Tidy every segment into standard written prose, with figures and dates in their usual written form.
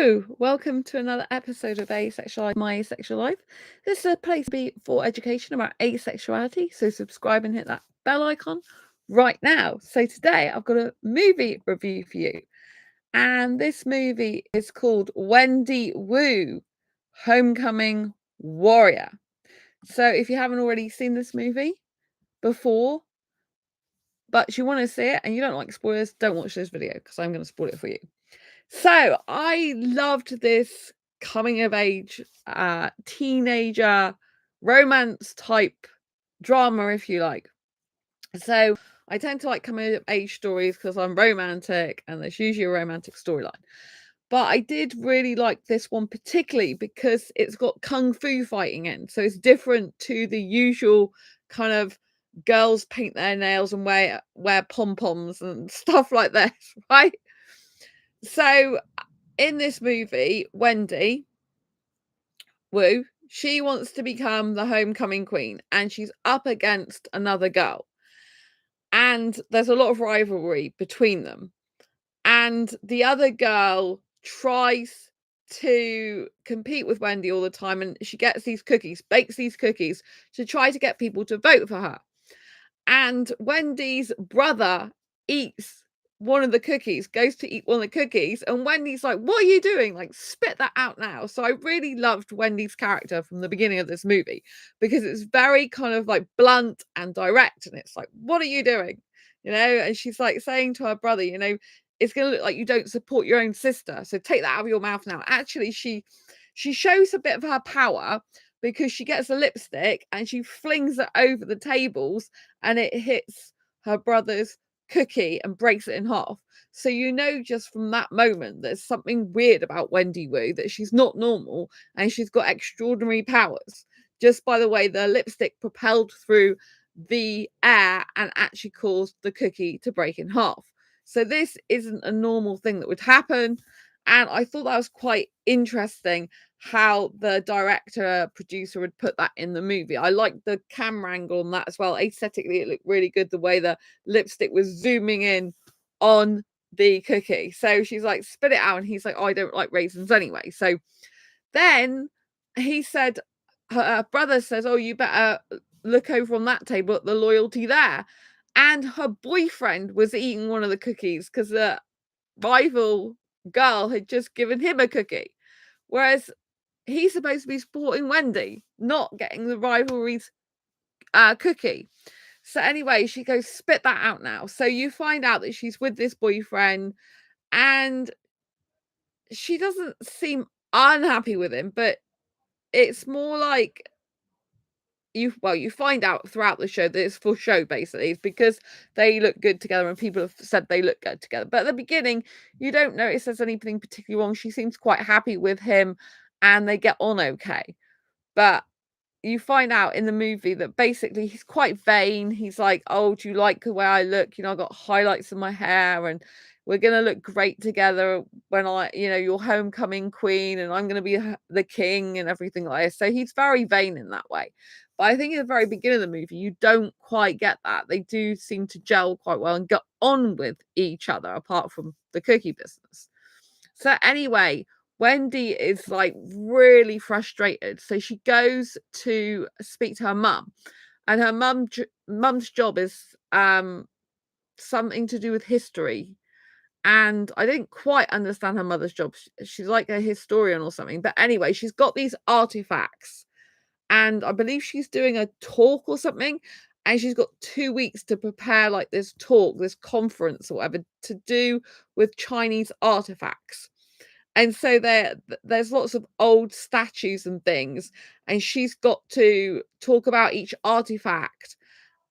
Hello, welcome to another episode of Asexualise, my Asexual Life. This is a place to be for education about asexuality, so subscribe and hit that bell icon right now. So today I've got a movie review for you, and this movie is called Wendy Wu, Homecoming Warrior. So if you haven't already seen this movie before, but you want to see it and you don't like spoilers, don't watch this video because I'm going to spoil it for you. So I loved this coming of age teenager romance type drama, if you like. So I tend to like coming of age stories because I'm romantic and there's usually a romantic storyline. But I did really like this one particularly because it's got kung fu fighting in. So it's different to the usual kind of girls paint their nails and wear pom-poms and stuff like this, right? So in this movie, Wendy Wu, she wants to become the homecoming queen and she's up against another girl. And there's a lot of rivalry between them. And the other girl tries to compete with Wendy all the time, and she gets these cookies, bakes these cookies to try to get people to vote for her. And Wendy's brother eats one of the cookies, goes to eat one of the cookies, and Wendy's like, "What are you doing? Like, spit that out now." So I really loved Wendy's character from the beginning of this movie because it's very kind of like blunt and direct, and it's like, "What are you doing?" And she's like saying to her brother, "It's gonna look like you don't support your own sister, so take that out of your mouth now." Actually, she shows a bit of her power because she gets a lipstick and she flings it over the tables and it hits her brother's cookie and breaks it in half. So just from that moment there's something weird about Wendy Wu, that she's not normal and she's got extraordinary powers just by the way the lipstick propelled through the air and actually caused the cookie to break in half. So this isn't a normal thing that would happen. And I thought that was quite interesting how the director producer would put that in the movie. I liked the camera angle on that as well. Aesthetically, it looked really good the way the lipstick was zooming in on the cookie. So she's like, spit it out, and he's like, "Oh, I don't like raisins anyway." So then he said, her brother says, "Oh, you better look over on that table at the loyalty there." And her boyfriend was eating one of the cookies because the rival girl had just given him a cookie. Whereas he's supposed to be supporting Wendy, not getting the rivalry's cookie. So anyway, she goes, "Spit that out now." So you find out that she's with this boyfriend and she doesn't seem unhappy with him, but it's more like you find out throughout the show that it's for show, basically. It's because they look good together and people have said they look good together. But at the beginning, you don't notice there's anything particularly wrong. She seems quite happy with him and they get on okay. But you find out in the movie that basically he's quite vain. He's like, "Oh, do you like the way I look? I've got highlights in my hair and we're going to look great together when you're homecoming queen and I'm going to be the king and everything like this." So he's very vain in that way. But I think at the very beginning of the movie, you don't quite get that. They do seem to gel quite well and get on with each other apart from the cookie business. So anyway, Wendy is like really frustrated. So she goes to speak to her mum, and her mum's job is something to do with history. And I didn't quite understand her mother's job. She's like a historian or something. But anyway, she's got these artifacts. And I believe she's doing a talk or something. And she's got 2 weeks to prepare like this talk, this conference or whatever, to do with Chinese artifacts. And so there's lots of old statues and things, and she's got to talk about each artifact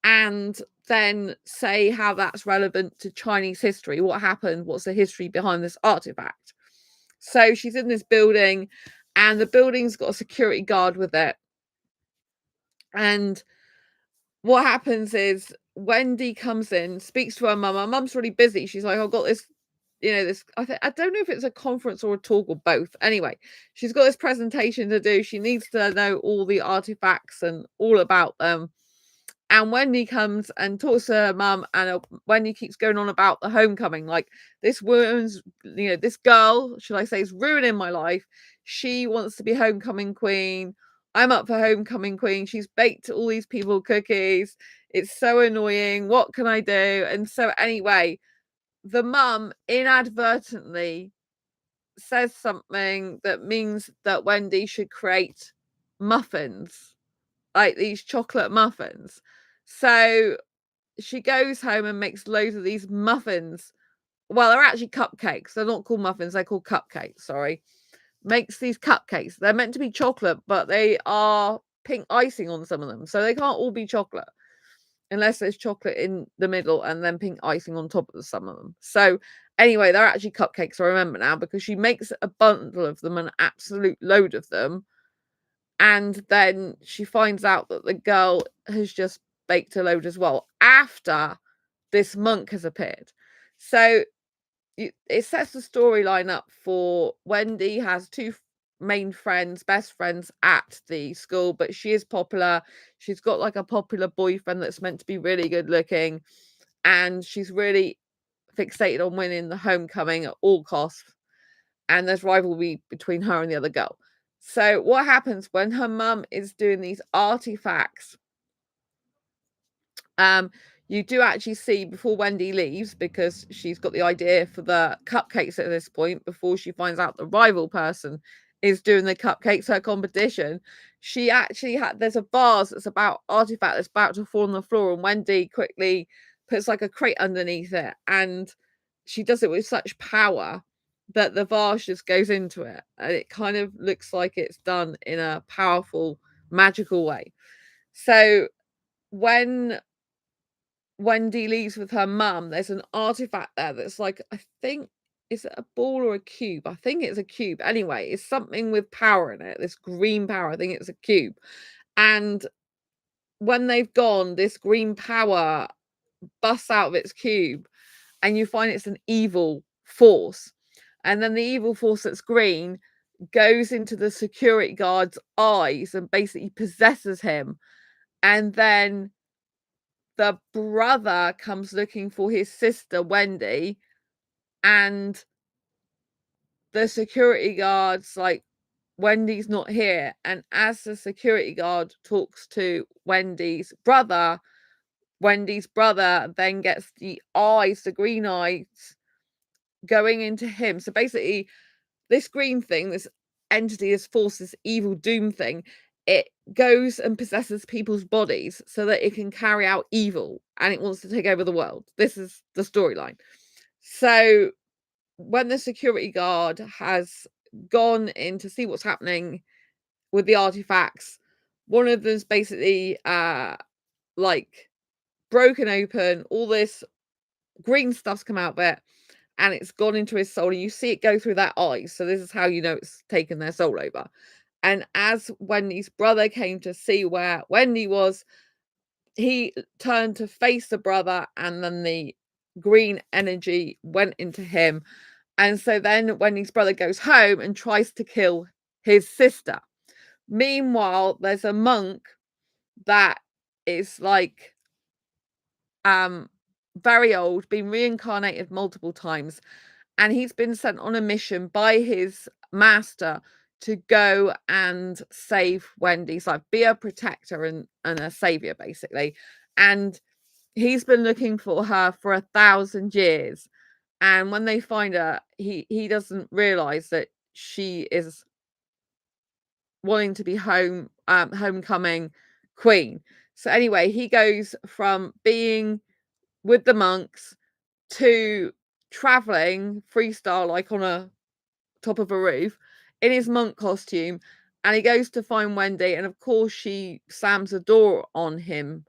and then say how that's relevant to Chinese history. What happened? What's the history behind this artifact? So she's in this building, and the building's got a security guard with it. And what happens is Wendy comes in, speaks to her mum. Her mum's really busy. She's like, "I've got this I don't know if it's a conference or a talk or both. Anyway, she's got this presentation to do. She needs to know all the artifacts and all about them. And Wendy comes and talks to her mum, and Wendy keeps going on about the homecoming. Like, this woman's, this girl, should I say, is ruining my life. She wants to be homecoming queen. I'm up for homecoming queen. She's baked all these people cookies. It's so annoying. What can I do? And so, anyway, the mum inadvertently says something that means that Wendy should create muffins, like these chocolate muffins. So she goes home and makes loads of these muffins. Well, they're actually cupcakes. They're not called muffins. They're called cupcakes. Sorry. Makes these cupcakes. They're meant to be chocolate, but they are pink icing on some of them. So they can't all be chocolate unless there's chocolate in the middle and then pink icing on top of some of them. So anyway, they're actually cupcakes. I remember now, because she makes a bundle of them, an absolute load of them. And then she finds out that the girl has just baked a load as well after this monk has appeared. So it sets the storyline up for Wendy has two main friends, best friends at the school, but she is popular. She's got like a popular boyfriend that's meant to be really good looking, and she's really fixated on winning the homecoming at all costs. And there's rivalry between her and the other girl. So what happens when her mum is doing these artifacts? You do actually see, before Wendy leaves, because she's got the idea for the cupcakes at this point, before she finds out the rival person is doing the cupcakes, her competition, she actually there's a vase that's about artifact that's about to fall on the floor, and Wendy quickly puts like a crate underneath it, and she does it with such power that the vase just goes into it, and it kind of looks like it's done in a powerful, magical way. So when Wendy leaves with her mum, there's an artifact there that's like, I think, is it a ball or a cube? I think it's a cube. Anyway, it's something with power in it, this green power. I think it's a cube. And when they've gone, this green power busts out of its cube, and you find it's an evil force. And then the evil force that's green goes into the security guard's eyes and basically possesses him. And then the brother comes looking for his sister Wendy, and the security guard's like, Wendy's not here. And as the security guard talks to Wendy's brother then gets the eyes, the green eyes, going into him. So basically, this green thing, this entity, this force, this evil doom thing, it goes and possesses people's bodies so that it can carry out evil, and it wants to take over the world. This is the storyline. So when the security guard has gone in to see what's happening with the artifacts, one of them's basically like broken open, all this green stuff's come out of it, and it's gone into his soul, and you see it go through that eye. So this is how you know it's taken their soul over. And as Wendy's brother came to see where Wendy was, he turned to face the brother, and then the green energy went into him. And so then Wendy's brother goes home and tries to kill his sister. Meanwhile, there's a monk that is like very old, been reincarnated multiple times, and he's been sent on a mission by his master to go and save Wendy's life, be a protector and a savior, basically. And he's been looking for her for 1,000 years. And when they find her, he doesn't realize that she is wanting to be homecoming queen. So anyway, he goes from being with the monks to traveling freestyle, like on a top of a roof in his monk costume, and he goes to find Wendy, and of course she slams the door on him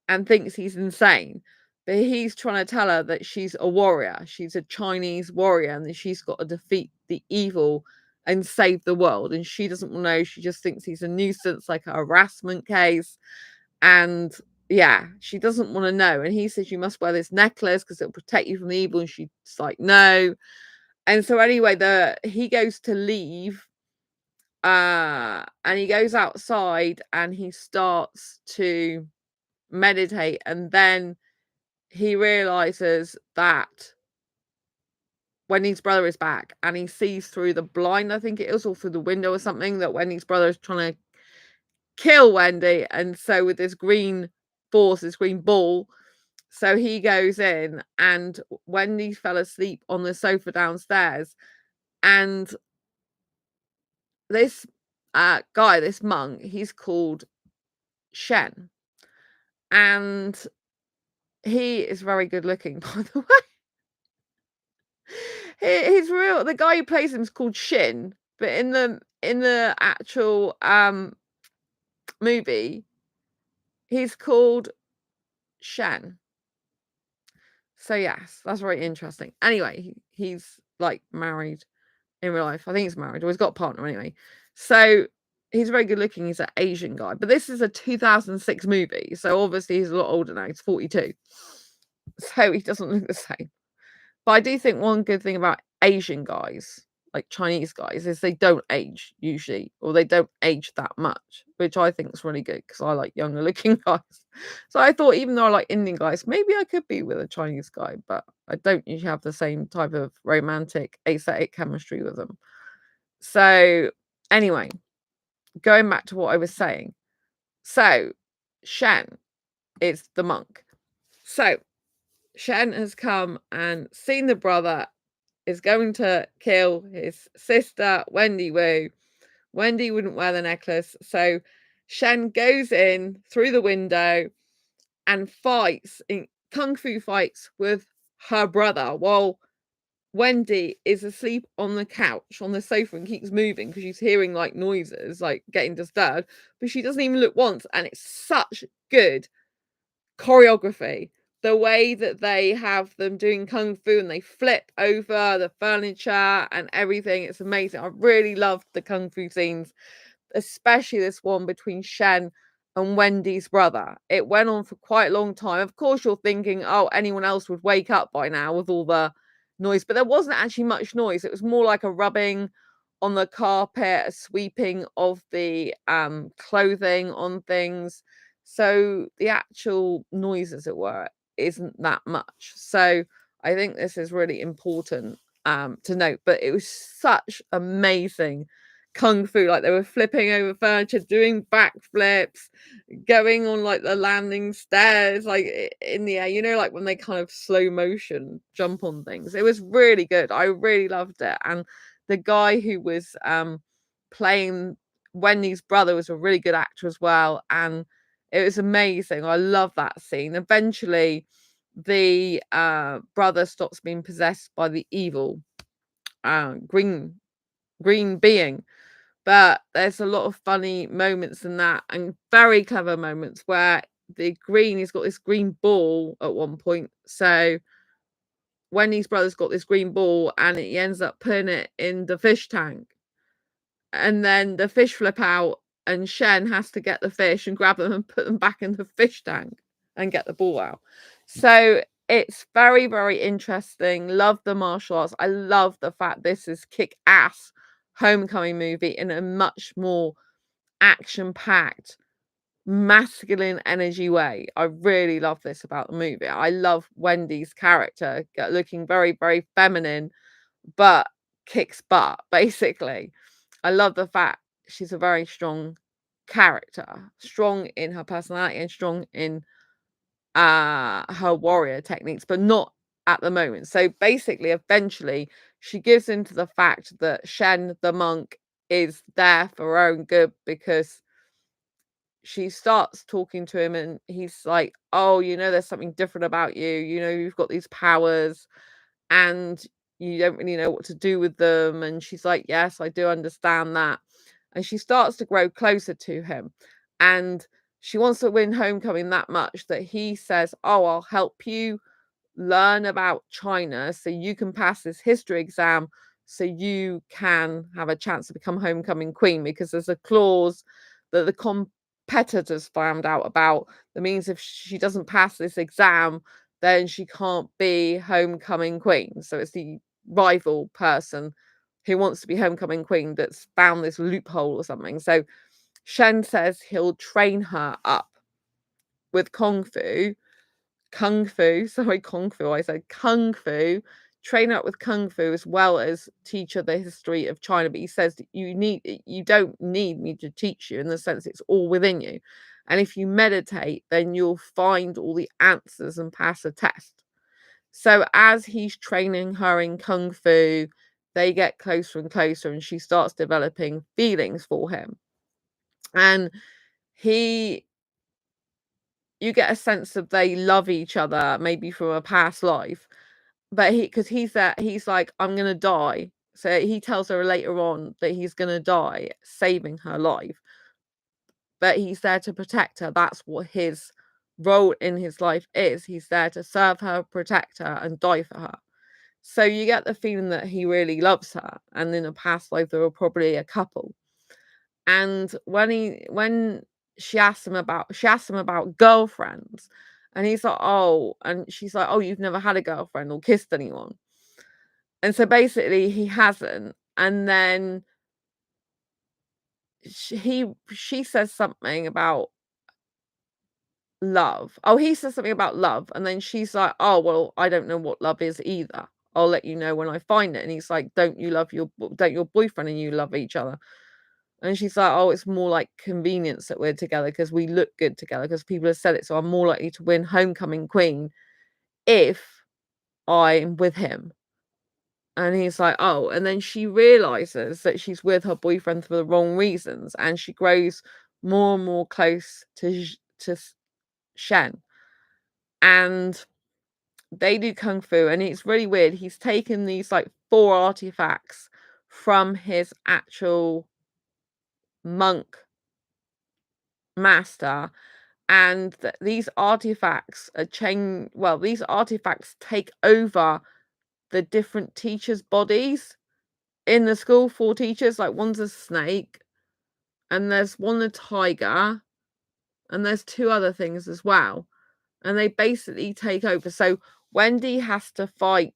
and thinks he's insane, but he's trying to tell her that she's a warrior, she's a Chinese warrior, and that she's got to defeat the evil and save the world. And she doesn't know, she just thinks he's a nuisance, like a harassment case. And yeah, she doesn't want to know. And he says, you must wear this necklace because it'll protect you from the evil. And she's like, no. And so anyway, he goes to leave, and he goes outside, and he starts to meditate, and then he realizes that Wendy's brother is back, and he sees through the blind, I think it is, or through the window or something, that Wendy's brother is trying to kill Wendy. And so with this green force, this green ball, so he goes in, and Wendy fell asleep on the sofa downstairs, and this guy, this monk, he's called Shen, and he is very good looking, by the way. He's real. The guy who plays him is called Shin, but in the actual movie, he's called Shen. So yes, that's very interesting. Anyway, he's like married in real life. I think he's married, or he's got a partner anyway. So he's very good looking. He's an Asian guy, but this is a 2006 movie, so obviously he's a lot older now. He's 42, so he doesn't look the same. But I do think one good thing about Asian guys, like Chinese guys, is they don't age usually, or they don't age that much, which I think is really good because I like younger looking guys. So I thought, even though I like Indian guys, maybe I could be with a Chinese guy, but I don't usually have the same type of romantic, aesthetic chemistry with them. So anyway, going back to what I was saying. So Shen is the monk. So Shen has come and seen the brother is going to kill his sister, Wendy Wu. Wendy wouldn't wear the necklace. So Shen goes in through the window and fights in kung fu fights with her brother while Wendy is asleep on the couch on the sofa and keeps moving because she's hearing like noises, like getting disturbed, but she doesn't even look once. And it's such good choreography, the way that they have them doing kung fu and they flip over the furniture and everything. It's amazing. I really loved the kung fu scenes, especially this one between Shen and Wendy's brother. It went on for quite a long time. Of course, you're thinking, oh, anyone else would wake up by now with all the noise, but there wasn't actually much noise. It was more like a rubbing on the carpet, a sweeping of the clothing on things. So the actual noise, as it were, isn't that much. So I think this is really important to note. But it was such amazing kung fu. Like, they were flipping over furniture, doing backflips, going on like the landing stairs, like in the air, you know, like when they kind of slow motion jump on things. It was really good. I really loved it. And the guy who was playing Wendy's brother was a really good actor as well, and it was amazing. I love that scene. Eventually the brother stops being possessed by the evil green being, but there's a lot of funny moments in that, and very clever moments where the green has got this green ball at one point. So Wendy's brother's got this green ball and he ends up putting it in the fish tank, and then the fish flip out and Shen has to get the fish and grab them and put them back in the fish tank and get the ball out. So it's very, very interesting. Love the martial arts. I love the fact this is kick-ass homecoming movie in a much more action-packed, masculine energy way. I really love this about the movie. I love Wendy's character looking very, very feminine, but kicks butt, basically. I love the fact she's a very strong character, strong in her personality and strong in her warrior techniques, but not at the moment. So basically, eventually, she gives into the fact that Shen, the monk, is there for her own good, because she starts talking to him and he's like, oh, you know, there's something different about you. You know, you've got these powers and you don't really know what to do with them. And she's like, yes, I do understand that. And she starts to grow closer to him. And she wants to win homecoming that much that he says, oh, I'll help you learn about China so you can pass this history exam so you can have a chance to become homecoming queen, because there's a clause that the competitors found out about that means if she doesn't pass this exam, then she can't be homecoming queen. So it's the rival person who wants to be homecoming queen that's found this loophole or something. So Shen says he'll train her up with kung fu, I said kung fu, train her up with kung fu as well as teach her the history of China. But he says that you don't need me to teach you, in the sense it's all within you. And if you meditate, then you'll find all the answers and pass a test. So as he's training her in kung fu, they get closer and closer, and she starts developing feelings for him. And you get a sense of they love each other, maybe from a past life. But because he's there, he's like, I'm gonna die. So he tells her later on that he's gonna die, saving her life. But he's there to protect her. That's what his role in his life is. He's there to serve her, protect her, and die for her. So you get the feeling that he really loves her, and in a past life they were probably a couple. And when she asks him about girlfriends, and he's like, oh, and she's like, oh, you've never had a girlfriend or kissed anyone. And so basically he hasn't. And then she says something about love. Oh, he says something about love, and then she's like, oh, well, I don't know what love is either. I'll let you know when I find it. And he's like, don't your boyfriend and you love each other? And she's like, oh, it's more like convenience that we're together because we look good together, because people have said it, so I'm more likely to win homecoming queen if I'm with him. And he's like, oh, and then she realizes that she's with her boyfriend for the wrong reasons, and she grows more and more close to Shen. And they do kung fu, and it's really weird. He's taken these like 4 artifacts from his actual monk master, and these artifacts these artifacts take over the different teachers' bodies in the school. 4 teachers, like one's a snake, and there's one a tiger, and there's 2 other things as well, and they basically take over. So Wendy has to fight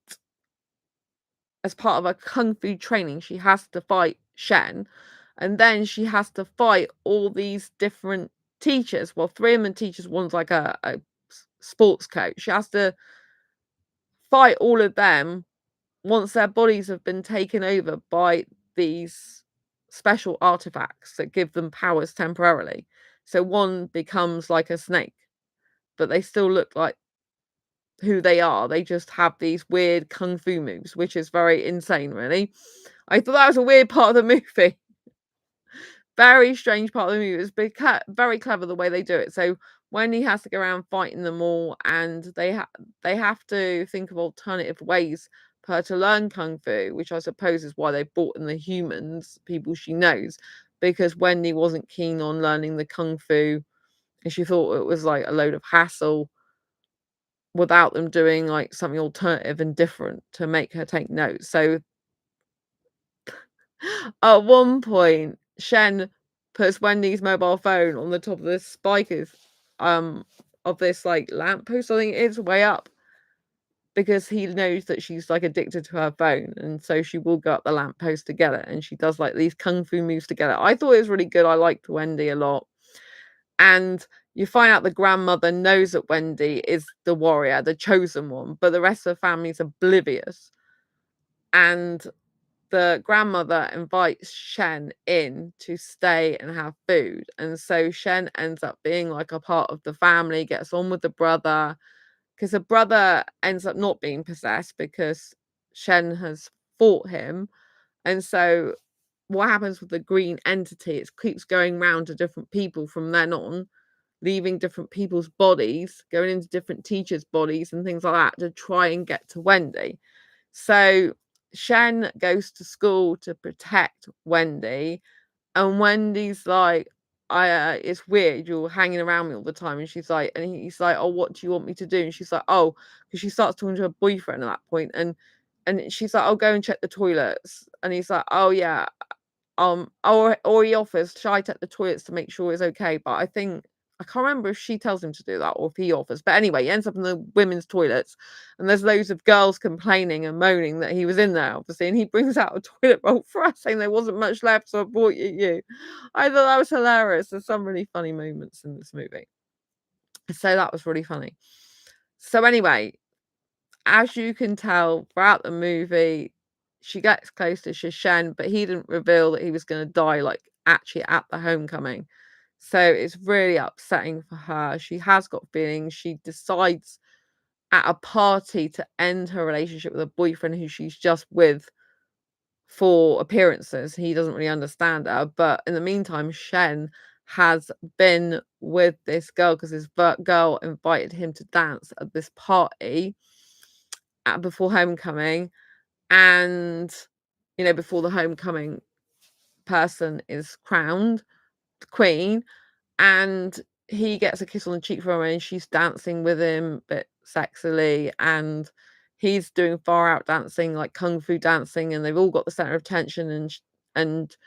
as part of her kung fu training. She has to fight Shen, and then she has to fight all these different teachers. Well, 3 of them are teachers, one's like a sports coach. She has to fight all of them once their bodies have been taken over by these special artifacts that give them powers temporarily. So one becomes like a snake, but they still look like who they are. They just have these weird kung fu moves, which is very insane, really. I thought that was a weird part of the movie. Very strange part of the movie. It's very clever the way they do it. So Wendy has to go around fighting them all, and they have to think of alternative ways for her to learn kung fu, which I suppose is why they brought in the humans, people she knows, because Wendy wasn't keen on learning the kung fu, and she thought it was like a load of hassle without them doing like something alternative and different to make her take notes. So at one point, Shen puts Wendy's mobile phone on the top of the spikers of this like lamppost, I think it is, way up, because he knows that she's like addicted to her phone, and so she will go up the lamppost together, and she does like these kung fu moves together. I thought it was really good. I liked Wendy a lot. And you find out the grandmother knows that Wendy is the warrior, the chosen one, but the rest of the family's oblivious. And the grandmother invites Shen in to stay and have food. And so Shen ends up being like a part of the family, gets on with the brother, because the brother ends up not being possessed because Shen has fought him. And so what happens with the green entity, it keeps going round to different people from then on, leaving different people's bodies, going into different teachers' bodies and things like that to try and get to Wendy. So Shen goes to school to protect Wendy, and Wendy's like, it's weird, you're hanging around me all the time. And she's like, and he's like, oh, what do you want me to do? And she's like, oh, because she starts talking to her boyfriend at that point, and she's like, I'll go and check the toilets. And he's like, oh yeah, or he offers, shall I check the toilets to make sure it's okay? But I think I can't remember if she tells him to do that or if he offers. But anyway, he ends up in the women's toilets, and there's loads of girls complaining and moaning that he was in there, obviously. And he brings out a toilet roll for us, saying there wasn't much left, so I brought you. I thought that was hilarious. There's some really funny moments in this movie. So that was really funny. So anyway, as you can tell throughout the movie, she gets close to Shen, but he didn't reveal that he was going to die, like, actually at the homecoming. So it's really upsetting for her. She has got feelings. She decides at a party to end her relationship with a boyfriend who she's just with for appearances. He doesn't really understand her. But in the meantime, Shen has been with this girl because this girl invited him to dance at this party before homecoming. And, before the homecoming person is crowned queen, and he gets a kiss on the cheek from her and she's dancing with him a bit sexily, and he's doing far out dancing, like kung fu dancing, and they've all got the center of attention, and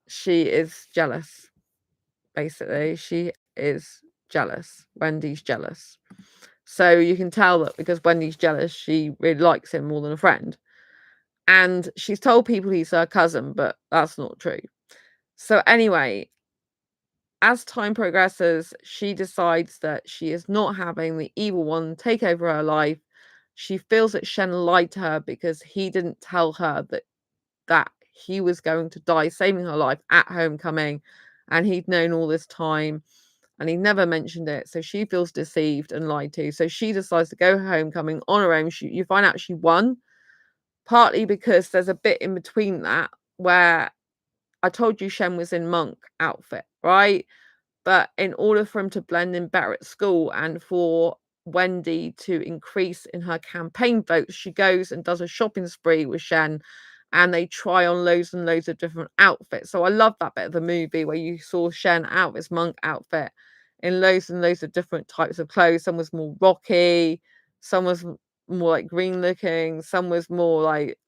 she is jealous. Basically, she is jealous. Wendy's jealous. So you can tell that because Wendy's jealous, she really likes him more than a friend. And she's told people he's her cousin, but that's not true. So anyway, as time progresses, she decides that she is not having the evil one take over her life. She feels that Shen lied to her because he didn't tell her that he was going to die saving her life at homecoming, and he'd known all this time and he never mentioned it. So she feels deceived and lied to. So she decides to go homecoming on her own. You find out she won, partly because there's a bit in between that where I told you Shen was in monk outfit, right? But in order for him to blend in better at school and for Wendy to increase in her campaign votes, she goes and does a shopping spree with Shen, and they try on loads and loads of different outfits. So I love that bit of the movie where you saw Shen out of his monk outfit in loads and loads of different types of clothes. Some was more rocky, some was more like green looking, some was more like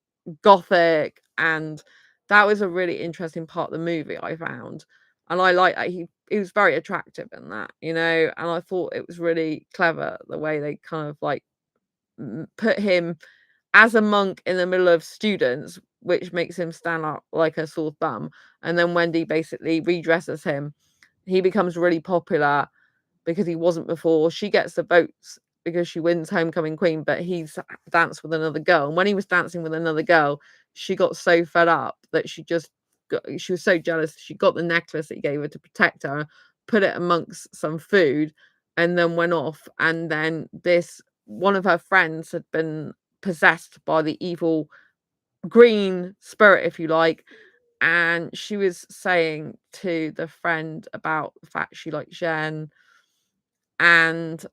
gothic, and that was a really interesting part of the movie I found. And I like that he was very attractive in that, and I thought it was really clever the way they kind of like put him as a monk in the middle of students, which makes him stand out like a sore thumb. And then Wendy basically redresses him. He becomes really popular because he wasn't before. She gets the votes because she wins homecoming queen, but he's danced with another girl. And when he was dancing with another girl, she got so fed up that she was so jealous. She got the necklace that he gave her to protect her, put it amongst some food, and then went off. And then this one of her friends had been possessed by the evil green spirit, if you like, and she was saying to the friend about the fact she liked Shen, and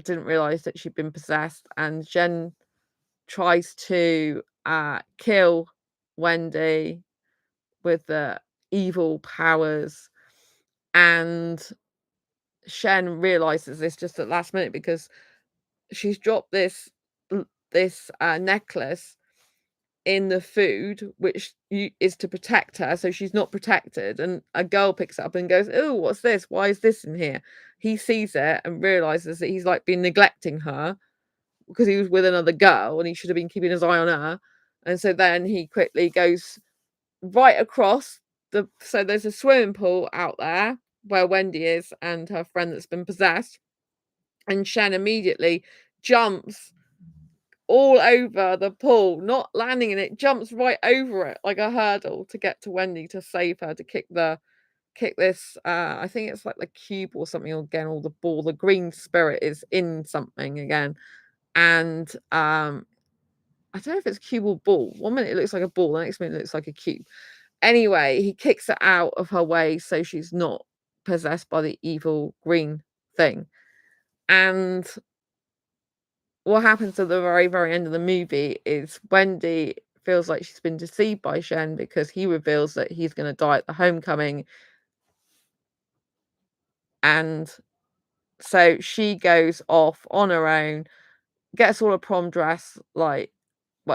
didn't realize that she'd been possessed. And Jen tries to kill Wendy with the evil powers, and Shen realizes this just at last minute because she's dropped this necklace in the food, which is to protect her, so she's not protected. And a girl picks it up and goes, "Oh, what's this? Why is this in here?" He sees it and realizes that he's like been neglecting her because he was with another girl and he should have been keeping his eye on her. And so then he quickly goes right across so there's a swimming pool out there where Wendy is and her friend that's been possessed, and Shen immediately jumps all over the pool, not landing in it, jumps right over it like a hurdle to get to Wendy to save her, to kick this I think it's like the cube or something again, or the ball. The green spirit is in something again. And I don't know if it's cube or ball. One minute it looks like a ball, the next minute it looks like a cube. Anyway, he kicks her out of her way so she's not possessed by the evil green thing. And what happens at the very, very end of the movie is Wendy feels like she's been deceived by Shen because he reveals that he's going to die at the homecoming. And so she goes off on her own, gets all a prom dress, well,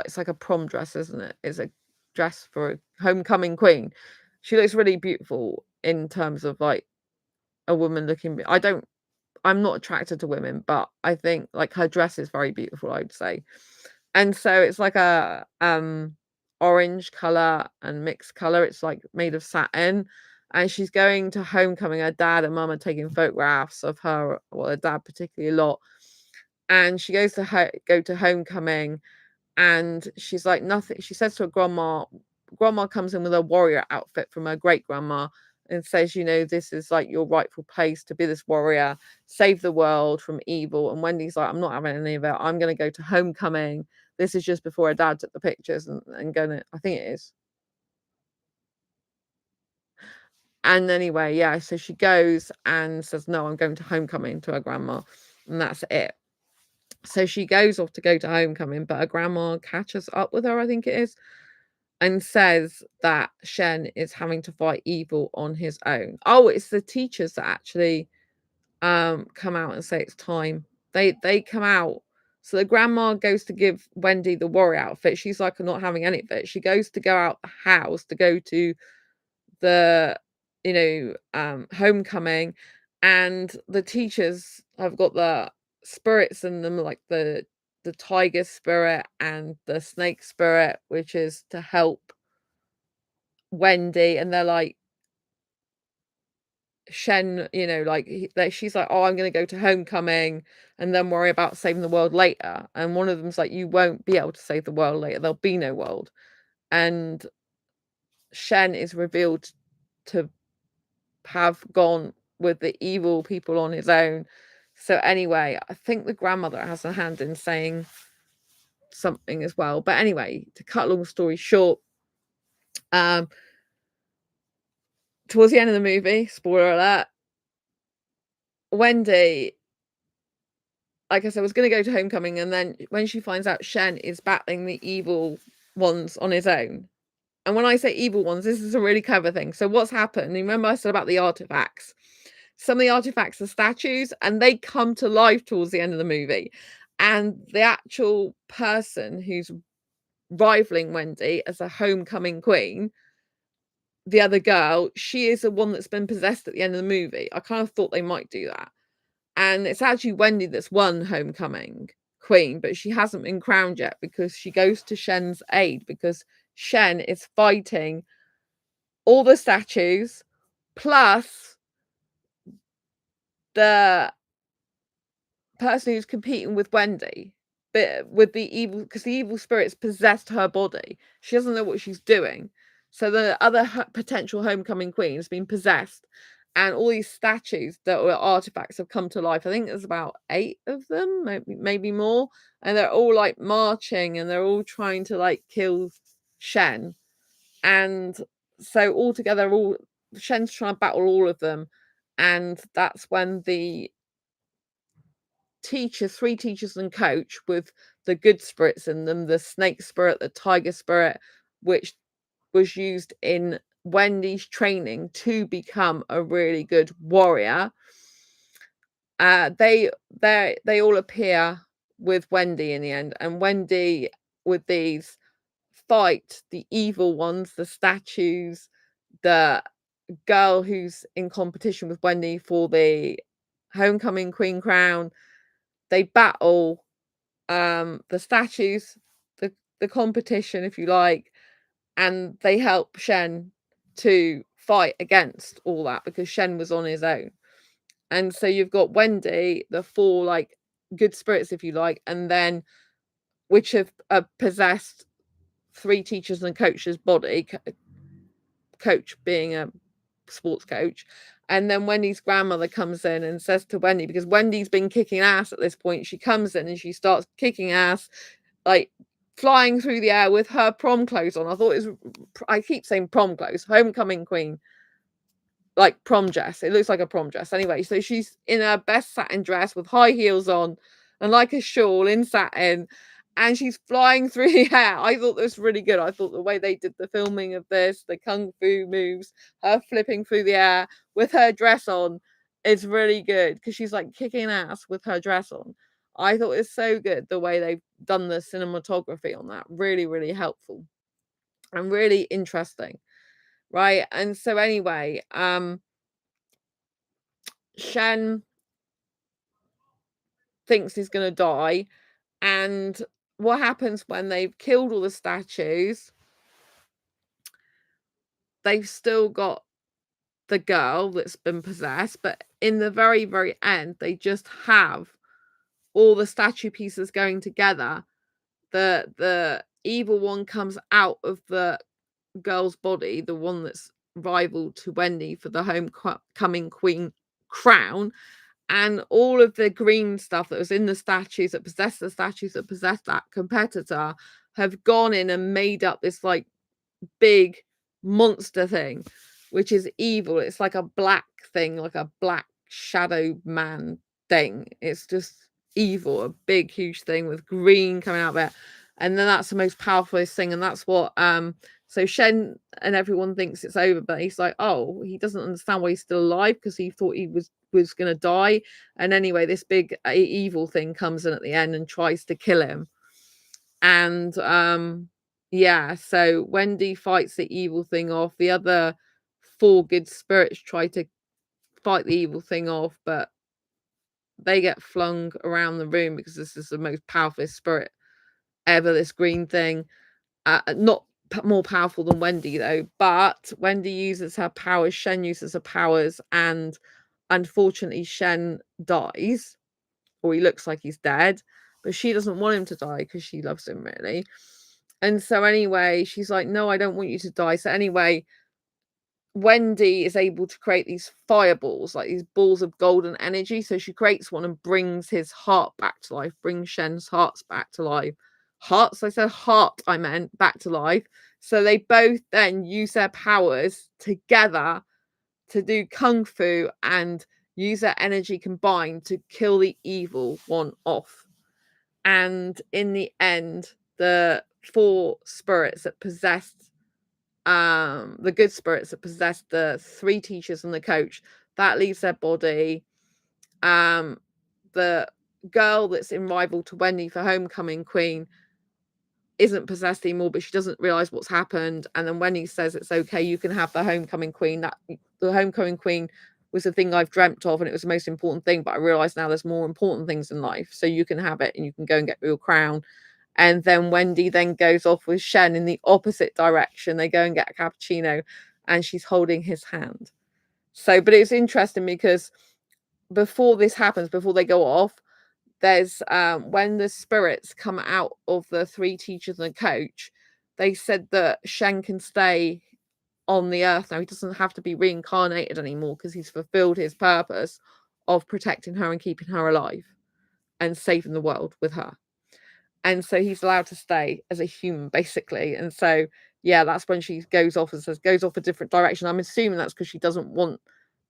it's like a prom dress, isn't it? It's a dress for a homecoming queen. She looks really beautiful in terms of like a woman looking. I'm not attracted to women, but I think like her dress is very beautiful, I'd say. And so it's like a orange color and mixed color. It's like made of satin, and she's going to homecoming. Her dad and mum are taking photographs of her, well, her dad particularly a lot. And she goes to go to homecoming, and she's like, nothing. She says to her grandma, grandma comes in with a warrior outfit from her great grandma and says, you know, this is like your rightful place to be this warrior, save the world from evil. And Wendy's like, I'm not having any of it. I'm going to go to homecoming. This is just before her dad took the pictures and going to, I think it is. And anyway, yeah, so she goes and says, no, I'm going to homecoming to her grandma. And that's it. So she goes off to go to homecoming, but her grandma catches up with her, I think it is, and says that Shen is having to fight evil on his own. Oh, it's the teachers that actually come out and say it's time. They come out. So the grandma goes to give Wendy the warrior outfit. She's like, I'm not having any of it. She goes to go out the house to go to the homecoming, and the teachers have got the spirits in them, like the tiger spirit and the snake spirit, which is to help Wendy. And they're like, Shen, she's like, oh, I'm gonna go to homecoming and then worry about saving the world later. And one of them's like, you won't be able to save the world later, there'll be no world. And Shen is revealed to have gone with the evil people on his own. So anyway, I think the grandmother has a hand in saying something as well. But anyway, to cut a long story short, towards the end of the movie, spoiler alert, Wendy, like I said, was going to go to homecoming, and then when she finds out Shen is battling the evil ones on his own. And when I say evil ones, this is a really clever thing. So what's happened? Remember I said about the artifacts? Some of the artifacts are statues, and they come to life towards the end of the movie. And the actual person who's rivaling Wendy as a homecoming queen, the other girl, she is the one that's been possessed at the end of the movie. I kind of thought they might do that. And it's actually Wendy that's won homecoming queen, but she hasn't been crowned yet because she goes to Shen's aid, because Shen is fighting all the statues plus the person who's competing with Wendy, but with the evil, because the evil spirits possessed her body. She doesn't know what she's doing. So the other potential homecoming queen has been possessed, and all these statues that were artifacts have come to life. I think there's about 8 of them, maybe more, and they're all like marching, and they're all trying to like kill Shen. And so all together, Shen's trying to battle all of them, and that's when the teachers, 3 teachers and coach with the good spirits in them, the snake spirit, the tiger spirit, which was used in Wendy's training to become a really good warrior. They all appear with Wendy in the end, and Wendy with these fight the evil ones, the statues, the girl who's in competition with Wendy for the homecoming queen crown. They battle the statues, the competition, if you like, and they help Shen to fight against all that because Shen was on his own. And so you've got Wendy, the 4 like good spirits, if you like, and then which have possessed 3 teachers and coaches' body, coach being a sports coach. And then Wendy's grandmother comes in and says to Wendy, because Wendy's been kicking ass at this point, she comes in and she starts kicking ass, like flying through the air with her prom clothes on. I keep saying prom clothes, homecoming queen, like prom dress. It looks like a prom dress. Anyway, so she's in her best satin dress with high heels on and like a shawl in satin, and she's flying through the air. I thought this was really good. I thought the way they did the filming of this, the kung fu moves, her flipping through the air with her dress on, is really good because she's like kicking ass with her dress on. I thought it's so good the way they've done the cinematography on that. Really, really helpful and really interesting. Right. And so anyway, Shen thinks he's gonna die. And what happens when they've killed all the statues? They've still got the girl that's been possessed, but in the very, very end, they just have all the statue pieces going together. The evil one comes out of the girl's body, the one that's rival to Wendy for the homecoming queen crown, and all of the green stuff that was in the statues that possessed that competitor have gone in and made up this like big monster thing, which is evil. It's like a black thing, like a black shadow man thing. It's just evil, a big huge thing with green coming out of it. And then that's the most powerful thing, and that's what so Shen and everyone thinks it's over, but he's like, oh, he doesn't understand why he's still alive, because he thought he was gonna die. And anyway, this big evil thing comes in at the end and tries to kill him. And yeah, so Wendy fights the evil thing off. The other 4 good spirits try to fight the evil thing off, but they get flung around the room because this is the most powerful spirit ever, this green thing. Not more powerful than Wendy though, but Wendy uses her powers, Shen uses her powers, and unfortunately Shen dies, or he looks like he's dead, but she doesn't want him to die because she loves him really. And so anyway, she's like, no, I don't want you to die. So anyway, Wendy is able to create these fireballs, like these balls of golden energy. So she creates one and brings his heart back to life, brings Shen's hearts back to life. Hearts, I said heart, I meant back to life. So they both then use their powers together to do kung fu and use their energy combined to kill the evil one off. And in the end, the 4 spirits that possessed the good spirits that possessed the 3 teachers and the coach, that leaves their body. The girl that's in rival to Wendy for homecoming queen isn't possessed anymore, but she doesn't realize what's happened. And then Wendy says, it's okay, you can have the homecoming queen. That the homecoming queen was the thing I've dreamt of, and it was the most important thing, but I realize now there's more important things in life, so you can have it and you can go and get your crown. And then Wendy then goes off with Shen in the opposite direction. They go and get a cappuccino and she's holding his hand. So, but it's interesting because before this happens, before they go off, there's when the spirits come out of the 3 teachers and the coach, they said that Shen can stay on the earth now. He doesn't have to be reincarnated anymore because he's fulfilled his purpose of protecting her and keeping her alive and saving the world with her. And so he's allowed to stay as a human, basically. And so, yeah, that's when she goes off a different direction. I'm assuming that's because she doesn't want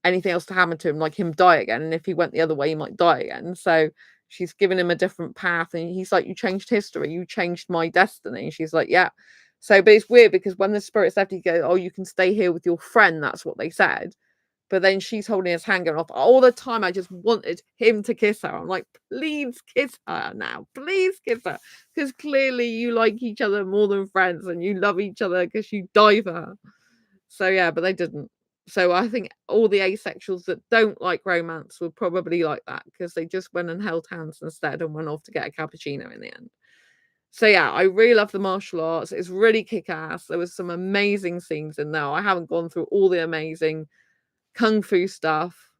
anything else to happen to him, like him die again. And if he went the other way, he might die again. So she's given him a different path. And he's like, you changed history. You changed my destiny. And she's like, yeah. So, but it's weird because when the spirits left, he goes, oh, you can stay here with your friend. That's what they said. But then she's holding his hand going off. All the time, I just wanted him to kiss her. I'm like, please kiss her now. Please kiss her. Because clearly you like each other more than friends and you love each other because you die for her. So, yeah, but they didn't. So I think all the asexuals that don't like romance will probably like that because they just went and held hands instead and went off to get a cappuccino in the end. So, yeah, I really love the martial arts. It's really kick-ass. There was some amazing scenes in there. I haven't gone through all the amazing kung fu stuff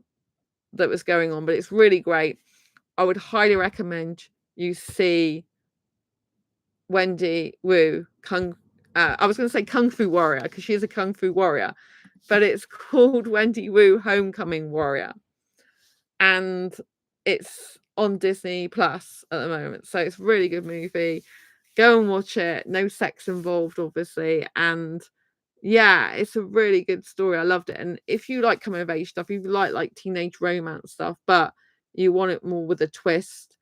that was going on, but it's really great. I would highly recommend you see Wendy Wu I was going to say Kung Fu Warrior because she is a Kung Fu warrior, but it's called Wendy Wu Homecoming Warrior, and it's on Disney Plus at the moment, so it's a really good movie. Go and watch it. No sex involved, obviously, and yeah, it's a really good story. I loved it. And if you like coming of age stuff, if you like teenage romance stuff, but you want it more with a twist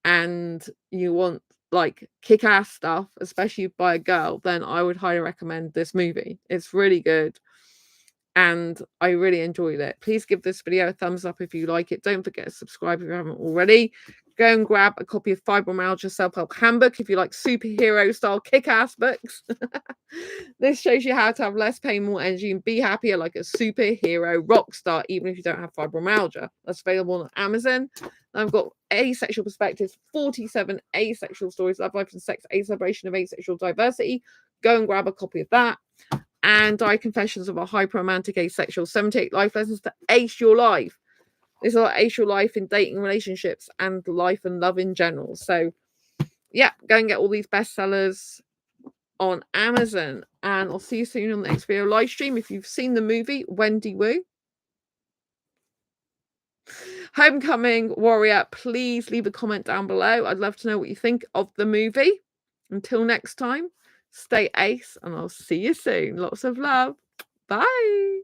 and you want like kick-ass stuff, especially by a girl, then I would highly recommend this movie. It's really good and I really enjoyed it. Please give this video a thumbs up if you like it. Don't forget to subscribe if you haven't already. Go and grab a copy of Fibromyalgia Self-Help Handbook if you like superhero style kick-ass books. This shows you how to have less pain, more energy, and be happier like a superhero rock star, even if you don't have fibromyalgia. That's available on Amazon. I've got Asexual Perspectives, 47 asexual stories, love, life, and sex, a celebration of asexual diversity. Go and grab a copy of that. and Diary Confessions of a Hyper-Romantic Asexual, 78 Life Lessons to Ace Your Life. This is like Ace Your Life in dating, relationships, and life and love in general. So, yeah, go and get all these bestsellers on Amazon. And I'll see you soon on the next video live stream. If you've seen the movie, Wendy Woo. Homecoming Warrior, please leave a comment down below. I'd love to know what you think of the movie. Until next time, stay ace, and I'll see you soon. Lots of love. Bye.